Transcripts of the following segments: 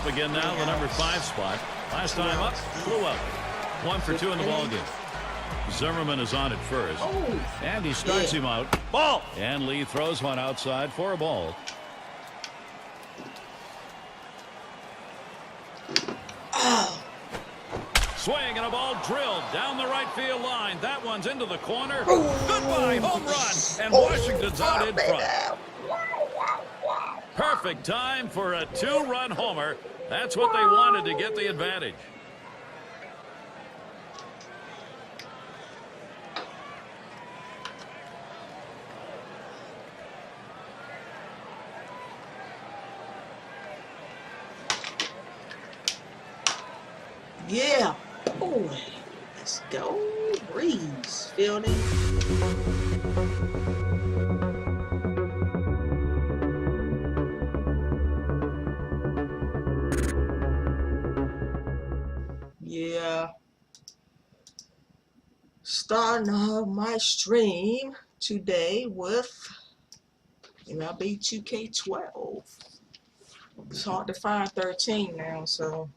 again now, the number 5 spot. Last time up, flew out. 1 for 2 in the ball game. Zimmerman is on at first. And he starts him out. Ball! And Lee throws one outside for a ball. Swing and a ball drilled down the right field line. That one's into the corner. Goodbye, home run. And Washington's out in front. Perfect time for a 2-run homer. That's what they wanted to get the advantage. Yeah. Oh, let's go. Breeze. Fielding. Yeah. Starting off my stream today with Mlb 2K12. It's hard to find 13 now, so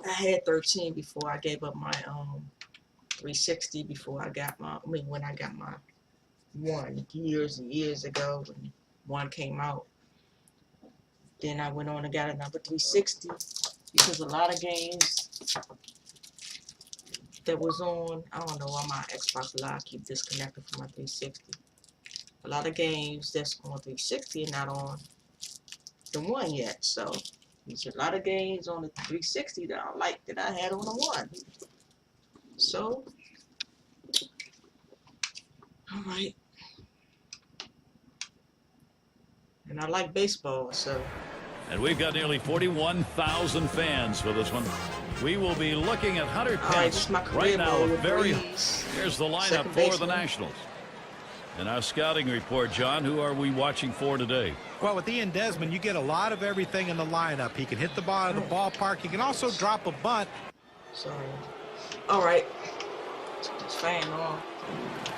I had 13 before I gave up my 360 before I got my, when I got my one years and years ago when one came out. Then I went on and got another 360 because a lot of games that was on, I don't know why my Xbox Live keep disconnected from my 360. A lot of games that's on 360 are not on the one yet, so there's a lot of games on the 360 that I like that I had on the one. So, alright. And I like baseball, so. And we've got nearly 41,000 fans for this one. We will be looking at Hunter Pence right now. Here's the lineup for the Nationals. In our scouting report, John, who are we watching for today? Well, with Ian Desmond, you get a lot of everything in the lineup. He can hit the ball out of the ballpark. He can also drop a bunt. Sorry. All right. It's fan on.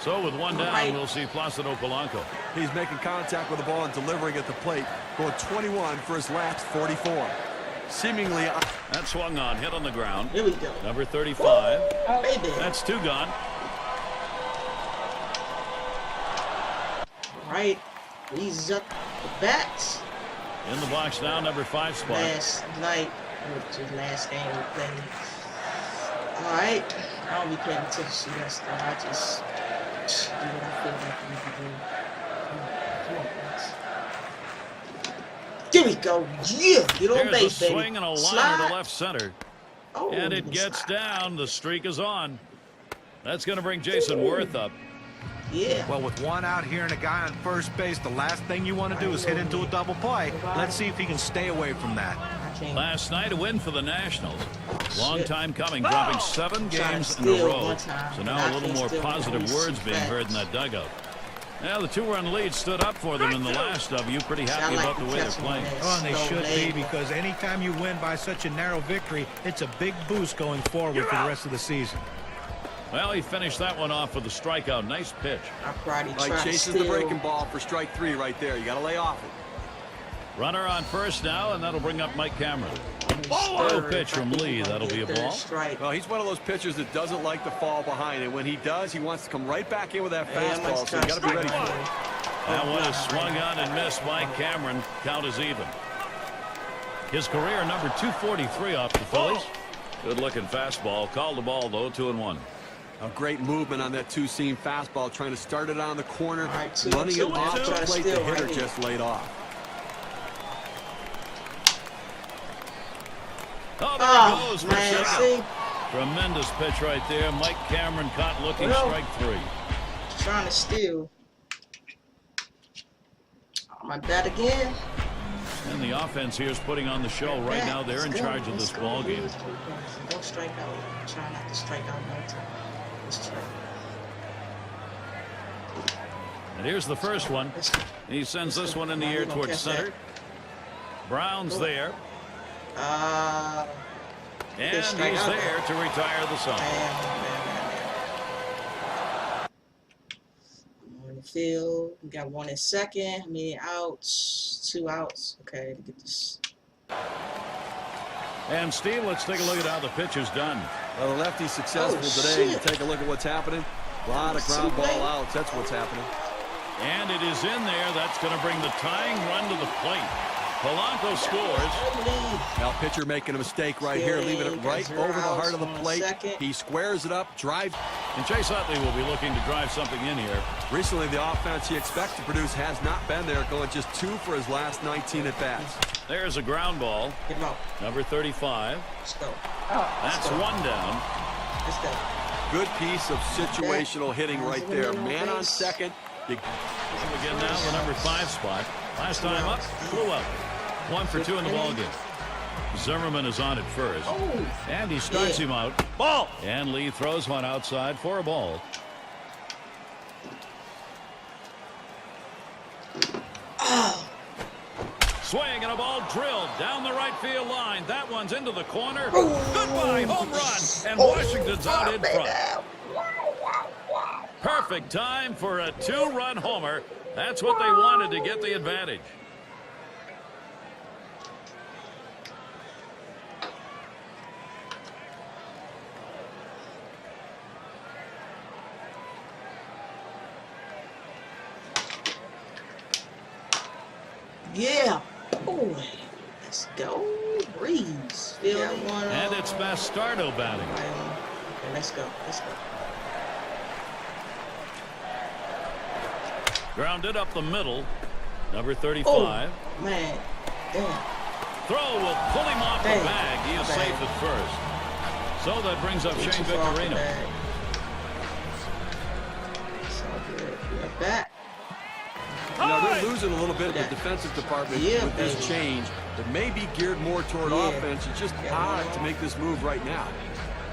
So with one down, we'll see Placido Polanco. He's making contact with the ball and delivering at the plate. Going 21 for his last 44. Seemingly. That swung on, hit on the ground. Here we go. Number 35. Oh, baby. That's 2 gone. Right. He's up the bats. In the box now, number 5 spot. Last night, which is last game we played. All right. I don't be paying attention to that stuff. I just do what I feel like we can do. Come on, guys. There we go. Yeah. Get on base, baby. Swing and a liner to left center. Oh, and it gets down. The streak is on. That's going to bring Jason Worth up. Yeah. Well, with one out here and a guy on first base, the last thing you want to do is hit into a double play. Let's see if he can stay away from that. Last night, a win for the Nationals. Long time coming, dropping 7 games in a row. So now a little more positive words being heard in that dugout. Now the 2-run lead stood up for them in the last W. Pretty happy about the way they're playing. Oh, and they should be, because anytime you win by such a narrow victory, it's a big boost going forward for the rest of the season. Well, he finished that one off with a strikeout. Nice pitch. Chases the breaking ball for strike 3 right there. You got to lay off it. Runner on first now, and that'll bring up Mike Cameron. Low pitch from Lee. That'll be a ball. Well, he's one of those pitchers that doesn't like to fall behind, and when he does, he wants to come right back in with that fastball, so you got to be ready for it. That one is swung on and missed by Cameron. Count is even. His career number 243 off the Phillies. Good-looking fastball. Called the ball, though, 2-1. A great movement on that 2-seam fastball, trying to start it on the corner, running it off the plate. The hitter just laid off. Oh, there he goes. Man, tremendous pitch right there. Mike Cameron caught looking, strike 3. Trying to steal. My bat again. And the offense here is putting on the show right now. They're in charge of this ball game. Don't strike out. Try not to strike out no time. And here's the first one. He sends this one in the air towards center. Brown's there. And he's there to retire the side. On the field. We got 1 in second. I mean, outs. 2 outs. Okay, to get this And Steve, let's take a look at how the pitch is done. Well, the lefty's successful today. You take a look at what's happening. A lot of ground ball outs. That's what's happening. And it is in there. That's going to bring the tying run to the plate. Polanco scores. Now, pitcher making a mistake right here, leaving it right over the heart of the plate. He squares it up, drives. And Chase Utley will be looking to drive something in here. Recently, the offense he expects to produce has not been there, going just 2 for his last 19 at-bats. There's a ground ball. Number 35. Let's go. That's one down. Let's go. Good piece of situational hitting right there. Man on second. Again now, the number 5 spot. Last time up, flew up. 1 for 2 in the ballgame. Zimmerman is on at first. And he starts him out. Ball! And Lee throws one outside for a ball. Swing and a ball drilled down the right field line. That one's into the corner. Goodbye, home run. And Washington's out in front. Perfect time for a 2-run homer. That's what they wanted to get the advantage. Yeah. Boy. Let's go. Breeze. And it's Bastardo batting. Okay, let's go. Let's go. Grounded up the middle. Number 35. Oh, man. Damn. Throw will pull him off the bag. He is safe at first. So that brings up Shane Victorino. So good. We're back. You know, they're losing a little bit in the defensive department with this change. It may be geared more toward offense. It's just odd to make this move right now.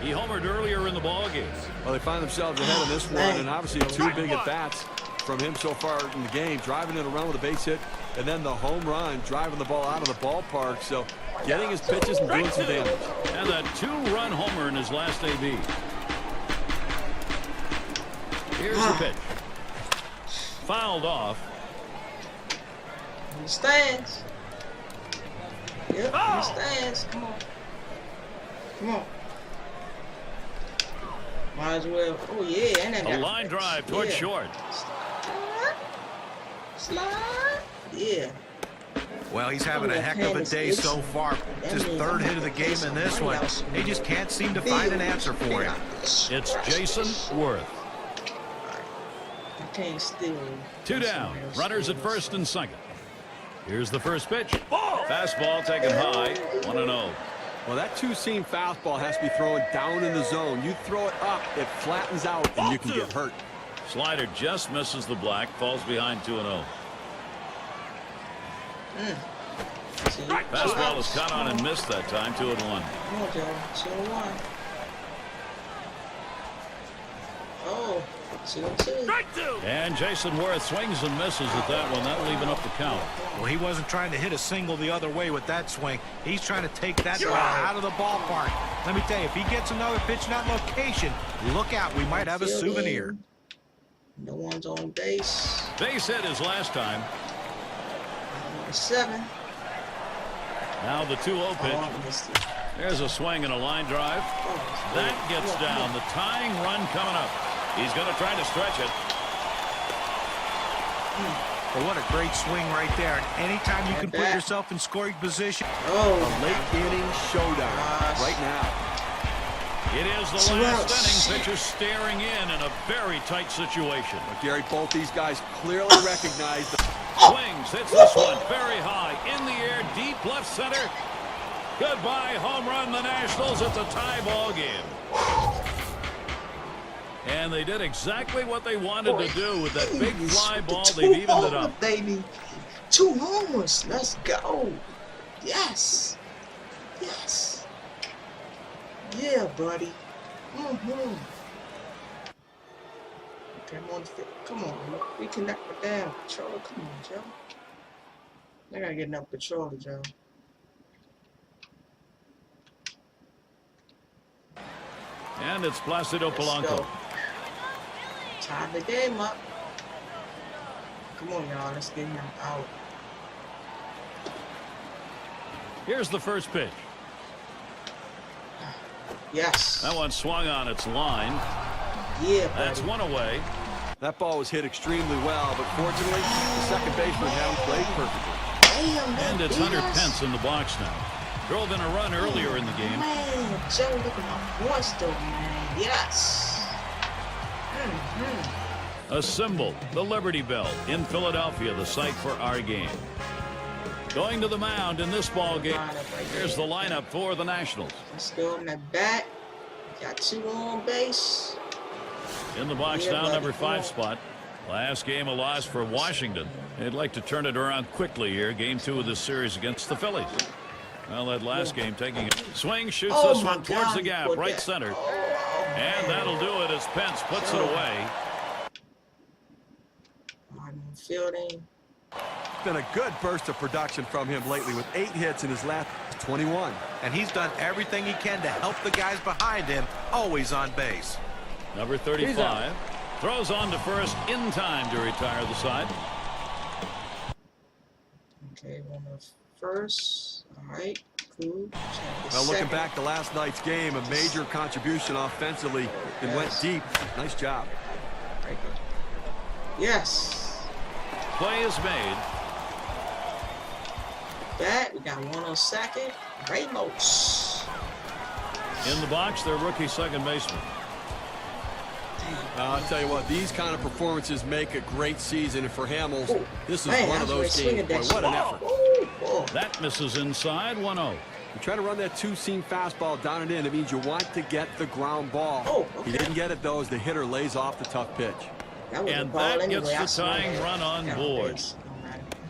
He homered earlier in the ballgame. Well, they find themselves ahead in this one, and obviously 2 big at-bats from him so far in the game, driving it around with a base hit, and then the home run, driving the ball out of the ballpark. So getting his pitches and doing some damage. And that 2-run homer in his last AB. Here's the pitch. Fouled off. In the stands. Yep, in the stands. Come on. Come on. Might as well. Oh, yeah. And a line drive towards short. Slide. Yeah. Well, he's having a heck of a day so far. It's his 3rd hit of the game in this one. They just can't seem to find an answer for him. It's Jason Worth. I can't steal. 2 down. Runners at first and second. Here's the first pitch. Fastball taken high. 1-0. Well, that 2-seam fastball has to be thrown down in the zone. You throw it up, it flattens out, and you can get hurt. Slider just misses the black, falls behind 2-0. Fastball is caught on and missed that time. 2-1. Come on, Joe. 2-1. Oh, 2-2. And Jason Worth swings and misses at that one. That'll even up the count. Well, he wasn't trying to hit a single the other way with that swing. He's trying to take that ball out of the ballpark. Let me tell you, if he gets another pitch in that location, look out. We might have a souvenir. No one's on base. Base hit his last time. 7. Now the 2-0 pitch. There's a swing and a line drive. That gets down. The tying run coming up. He's going to try to stretch it. Well, what a great swing right there. Anytime you can put yourself in scoring position. A late inning showdown right now. It is the last inning. Pitcher staring in a very tight situation. But Gary, both these guys clearly recognize the swings. Hits this one very high. In the air, deep left center. Goodbye, home run, the Nationals. It's a tie ball game. And they did exactly what they wanted to do with that big fly ball. They've evened it up. Baby. 2 homers. Let's go. Yes. Yes. Yeah, buddy. Come on. Reconnect with damn controller. Come on, Joe. I gotta get enough controller, Joe. And it's Placido Polanco. Tie the game up. Come on, y'all. Let's get him out. Here's the first pitch. Yes. That one swung on its line. Yeah, buddy. That's one away. That ball was hit extremely well, but fortunately, the second baseman hadn't played perfectly. Damn, And it's Hunter Pence in the box now. Drove in a run earlier in the game. Man, Joe, look at my voice though, man. Yes. A symbol, the Liberty Bell in Philadelphia, the site for our game. Going to the mound in this ball game. Here's the lineup for the Nationals. Let's go on the bat. Got 2 on base. In the box Yeah, now, buddy. number 5 spot. Last game a loss for Washington. They'd like to turn it around quickly here. Game 2 of this series against the Phillies. Well, that last game taking a swing, shoots Oh this my one towards God, the gap, he put right that. center. Oh, And that'll do it as Pence puts it away. I'm fielding. It's been a good burst of production from him lately with 8 hits in his last 21. And he's done everything he can to help the guys behind him, always on base. Number 35 throws on to first in time to retire the side. Okay, one of first. All right, cool. Well, looking back to last night's game, a major contribution offensively and went deep. Nice job. Very good. Yes. Play is made. Bat. We got 1 on second. Ramos. In the box, their rookie second baseman. I'll tell you what, these kind of performances make a great season, and for Hamels, this is Man, one of those games. Boy, what an effort. Ooh. That misses inside, 1-0. You try to run that 2-seam fastball down and in. It means you want to get the ground ball. Oh, okay. He didn't get it, though, as the hitter lays off the tough pitch. That was a And ball that anyway. gets I the saw tying that. run on Got board. base.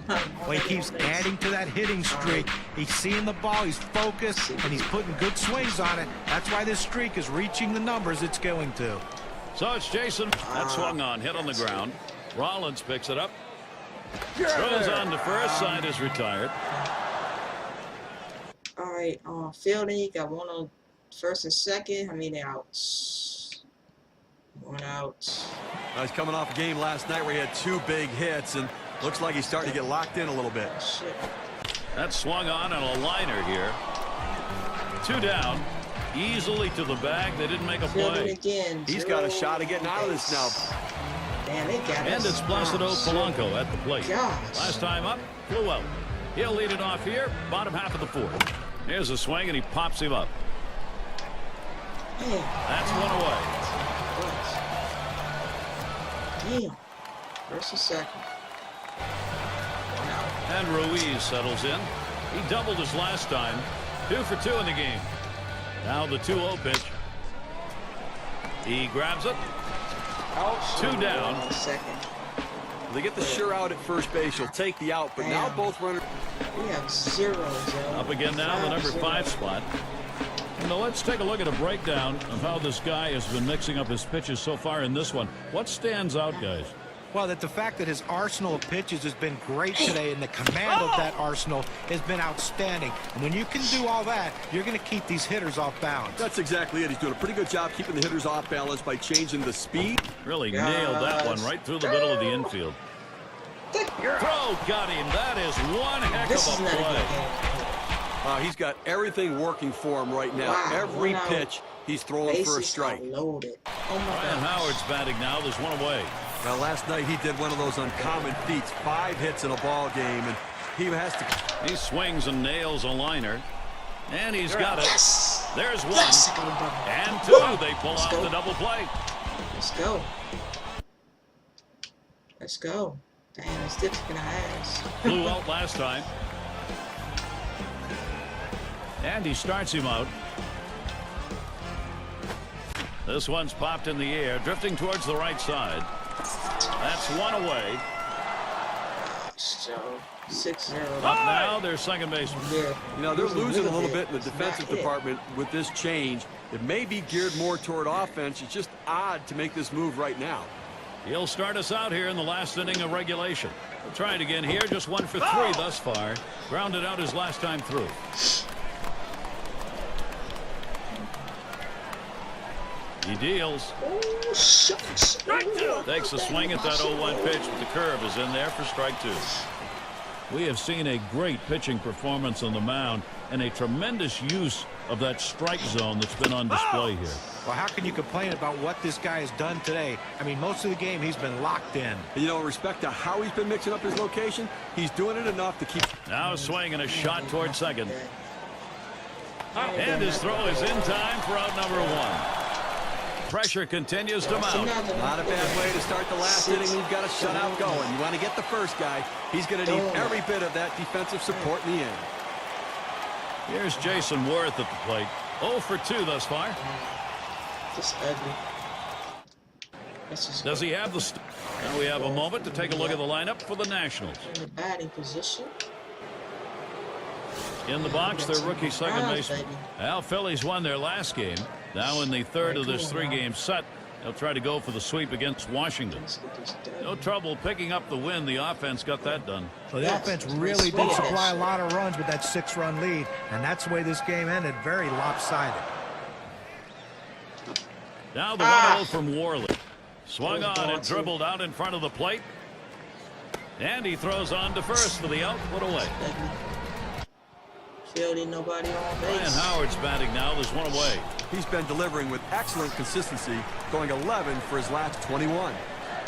Well, he keeps adding to that hitting streak. He's seeing the ball, he's focused, and he's putting good swings on it. That's why this streak is reaching the numbers it's going to. So it's Jason. That swung on, hit on the ground. Rollins picks it up. Throws on to first, side is retired. All right, fielding. You got 1 on first and second. How many outs? 1 out. He's coming off a game last night where he had 2 big hits, and looks like he's starting to get locked in a little bit. Shit. That swung on and a liner here. 2 down. Easily to the bag. They didn't make a Fielding play. again. He's got a shot of getting out of this now. Damn, they got And us. it's Placido Polanco at the plate. Gosh. Last time up, flew out. He'll lead it off here, bottom half of the 4th. Here's a swing, and he pops him up. Man. That's 1 away. Damn. First and second. 1 out. And Ruiz settles in. He doubled his last time. 2 for 2 in the game. Now the 2-0 pitch. He grabs it. 2 down. Second. They get the sure out at first base. He'll take the out, but now both runners. We have 0, Joe. Up again now, the number 5 spot. Now let's take a look at a breakdown of how this guy has been mixing up his pitches so far in this one. What stands out, guys? Well, that the fact that his arsenal of pitches has been great today, and the command of that arsenal has been outstanding. And when you can do all that, you're going to keep these hitters off balance. That's exactly it. He's doing a pretty good job keeping the hitters off balance by changing the speed. Really nailed that one right through the middle of the infield. Throw got him. That is one heck This of is a not a good play. game. He's got everything working for him right now. Wow, Every 1 out. pitch, he's throwing for a Bases strike. are loaded. Oh my Ryan God. Howard's batting now. There's 1 away. Now, last night he did one of those uncommon feats, 5 hits in a ball game, and he has to. He swings and nails a liner. And he's got it. Yes. There's 1. Yes. Go, brother. And 2. They pull Let's off go. the double play. Let's go. Let's go. Damn, it's Dick's gonna ass. Blew out last time. And he starts him out. This one's popped in the air, drifting towards the right side. That's 1 away. So 6-0. Up now, their second baseman. Yeah. You know, they're losing a little bit in the It's defensive not it. department with this change. It may be geared more toward offense. It's just odd to make this move right now. He'll start us out here in the last inning of regulation. We'll try it again here. Just 1 for 3 thus far. Grounded out his last time through. He deals. Oh, shucks. Takes a swing at that 0-1 pitch, but the curve is in there for strike 2. We have seen a great pitching performance on the mound and a tremendous use of that strike zone that's been on display here. Well, how can you complain about what this guy has done today? I mean, most of the game he's been locked in. You know, in respect to how he's been mixing up his location, he's doing it enough to keep. Now swinging a shot toward second. And his throw is in time for out number 1. Pressure continues to mount. Not a bad way to start the last inning. You've got a shutout going. You want to get the first guy. He's going to need every bit of that defensive support in the end. Here's Jason Worth at the plate. 0 for 2 thus far. Just ugly. Does he have the... Now we have a moment to take a look at the lineup for the Nationals. In the batting position. In the box, their rookie second baseman. Al, Phillies won their last game. Now in the third of this 3-game set, they'll try to go for the sweep against Washington. No trouble picking up the win. The offense got that done. Well, the offense really did supply a lot of runs with that 6-run lead, and that's the way this game ended, very lopsided. Now the 1-0 from Worley. Swung on and dribbled out in front of the plate. And he throws on to first for the out. Put away. Fielding, nobody on base. Ryan Howard's batting now. There's one away. He's been delivering with excellent consistency, going 11 for his last 21.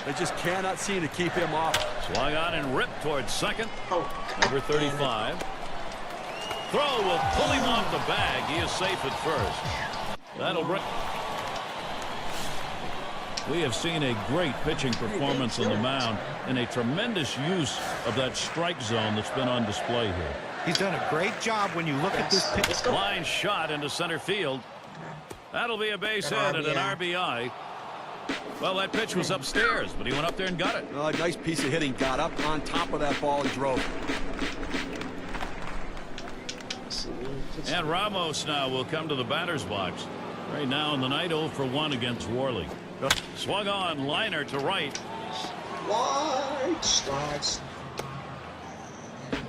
They just cannot seem to keep him off. Swung on and ripped towards second. Number 35. Throw will pull him off the bag. He is safe at first. That'll bring... We have seen a great pitching performance on the mound and a tremendous use of that strike zone that's been on display here. He's done a great job when you look at this pitch. Line shot into center field. That'll be a base hit and an RBI. Well, that pitch was upstairs, but he went up there and got it. A nice piece of hitting. Got up on top of that ball and drove. And Ramos now will come to the batter's box. Right now in the night, 0 for 1 against Worley. Swung on, liner to right. Wide strikes.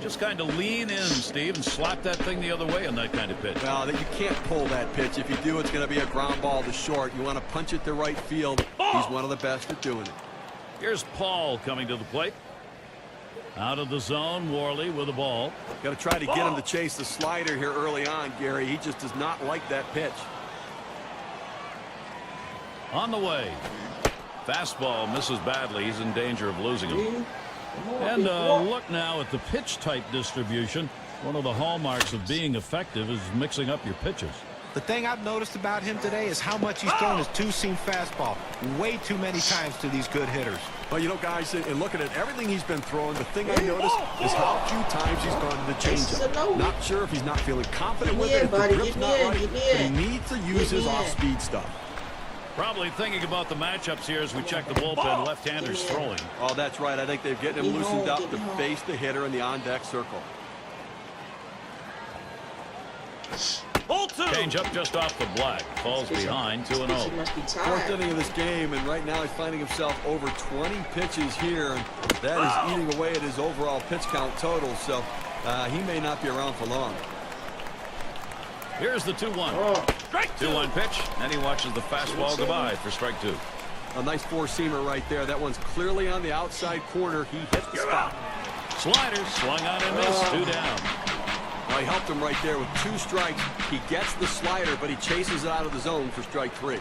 Just kind of lean in, Steve, and slap that thing the other way on that kind of pitch. Well, you can't pull that pitch. If you do, it's going to be a ground ball to short. You want to punch it to right field. He's one of the best at doing it. Here's Paul coming to the plate. Out of the zone, Worley with the ball. Got to try to get him to chase the slider here early on, Gary. He just does not like that pitch. On the way. Fastball misses badly. He's in danger of losing him. And look now at the pitch type distribution. One of the hallmarks of being effective is mixing up your pitches. The thing I've noticed about him today is how much he's thrown his two-seam fastball. Way too many times to these good hitters. Well, you know, guys, in looking at everything he's been throwing, the thing I noticed is how few times he's gone to the changeup. Not sure if he's not feeling confident with it, if the grip's not right, but he needs to use his off-speed stuff. Probably thinking about the matchups here as we check the bullpen. Left-handers throwing. Oh, that's right. I think they're getting him loosened up to face the hitter in the on-deck circle. Change up just off the black. Falls behind 2-0. Fourth inning of this game, and right now he's finding himself over 20 pitches here, and that is eating away at his overall pitch count total, so he may not be around for long. Here's the 2-1. 2-1 pitch, and he watches the fastball go by for strike 2. A nice four-seamer right there. That one's clearly on the outside corner. He hit the spot. Slider swung on and missed. 2 down. Well, he helped him right there with 2 strikes. He gets the slider, but he chases it out of the zone for strike 3.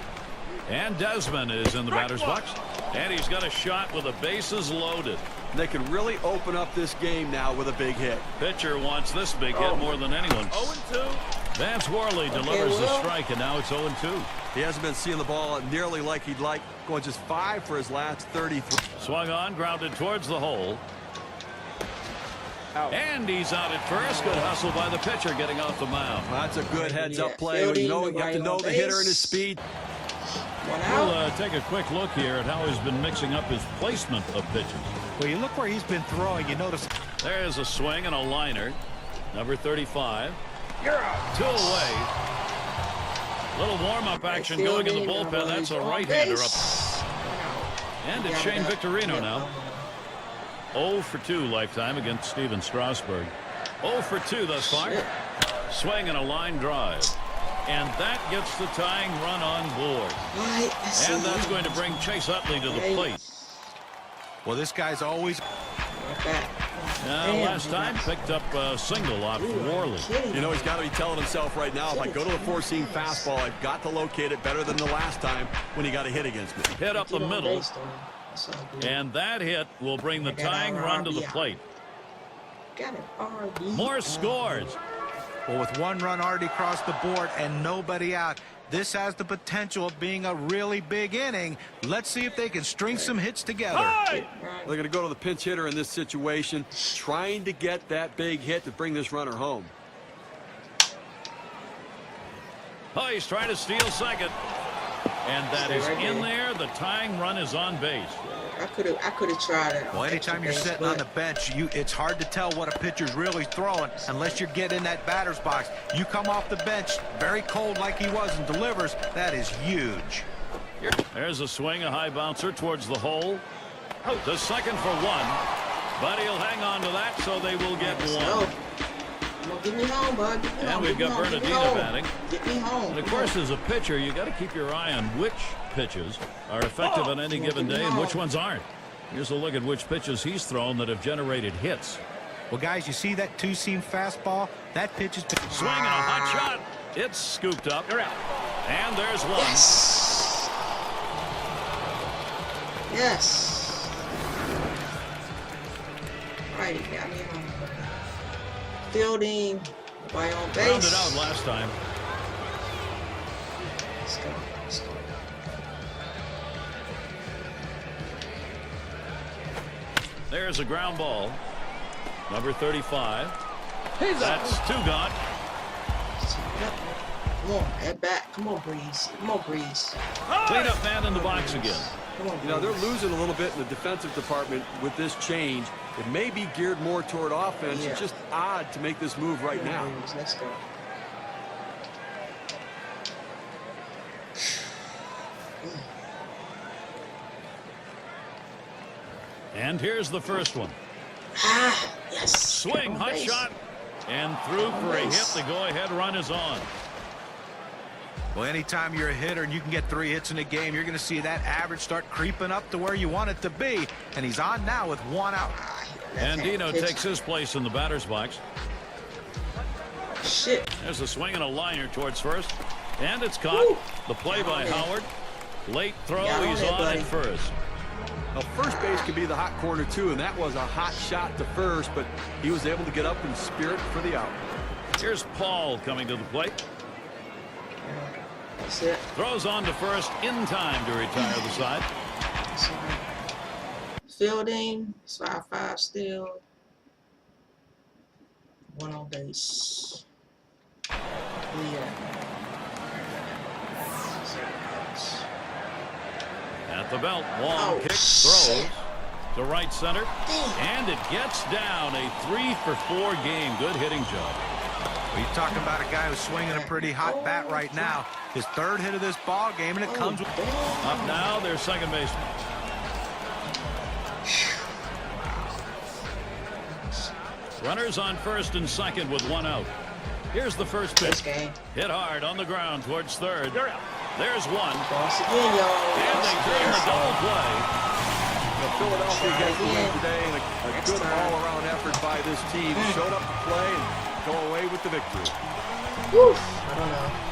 And Desmond is in the batter's box. And he's got a shot with the bases loaded. They can really open up this game now with a big hit. Pitcher wants this big hit more than anyone. 0-2. Vance Worley delivers the strike, and now it's 0-2. He hasn't been seeing the ball nearly like he'd like. Going just 5 for his last 33. Swung on, grounded towards the hole. And he's out at first. Good hustle by the pitcher getting off the mound. Well, that's a good heads-up play. You have to know the hitter and his speed. We'll take a quick look here at how he's been mixing up his placement of pitches. Well, you look where he's been throwing. You notice. There's a swing and a liner. Number 35. You're out. 2 away. Little warm-up action going in the bullpen. That's a right-hander up. And it's Shane Victorino now. 0 for 2 lifetime against Steven Strasburg. 0 for 2 thus far. Swing and a line drive. And that gets the tying run on board. And that's going to bring Chase Utley to the plate. Well, this guy's always... Last time picked up a single off Worley. You know, he's got to be telling himself right now, if I go to the four-seam fastball, I've got to locate it better than the last time when he got a hit against me. Hit up the middle. And that hit will bring the tying run to the plate. More scores. Well, with one run already across the board and nobody out, this has the potential of being a really big inning. Let's see if they can string some hits together. Hey! They're going to go to the pinch hitter in this situation, trying to get that big hit to bring this runner home. Oh, he's trying to steal second. And that is in there. The tying run is on base. I could have tried it. Well, anytime you're sitting on the bench, it's hard to tell what a pitcher's really throwing unless you get in that batter's box. You come off the bench very cold like he was and delivers. That is huge. There's a swing, a high bouncer towards the hole. To second for one. But he'll hang on to that, so they will get one. Come on, get me home, bud. Get me home. And we've got Bernardino batting. Get me home. And of course, as a pitcher, you got to keep your eye on which pitches are effective on any given day and which ones aren't. Here's a look at which pitches he's thrown that have generated hits. Well, guys, you see that two-seam fastball? That pitch is swinging a hot shot. It's scooped up. And there's one. Yes. Right, got me home. Fielding by on base. Rounded out last time. Let's go. Let's go. There's a ground ball. Number 35. That's two gone. Come on, head back. Come on, Breeze. Come on, Breeze. Clean up man in the box again. Come on, you know, they're losing a little bit in the defensive department with this change. It may be geared more toward offense. It's just odd to make this move right now. Breeze. Let's go. And here's the first one. Yes. Swing, hot shot, and through for a hit. The go-ahead run is on. Well, anytime you're a hitter and you can get 3 hits in a game, you're going to see that average start creeping up to where you want it to be. And he's on now with 1 out. And Dino takes his place in the batter's box. Shit. There's a swing and a liner towards first. And it's caught. Woo. The play by Howard. Late throw. He's on at first. Now, first base could be the hot corner, too, and that was a hot shot to first, but he was able to get up in spirit for the out. Here's Paul coming to the plate. That's it. Throws on to first in time to retire the side. Fielding, 5-5 still. 1 on base. At the belt, long kick, throws to right center, and it gets down. A 3-for-4 game. Good hitting job. Well, you're talking about a guy who's swinging a pretty hot bat right now. His 3rd hit of this ball game, and it comes with... Up now, their second baseman. Runners on first and second with 1 out. Here's the first pitch. Hit hard on the ground towards third. There's one. And they turn the double play. Philadelphia gets the win today, and a good all-around effort by this team. Showed up to play and go away with the victory. Woo! I don't know.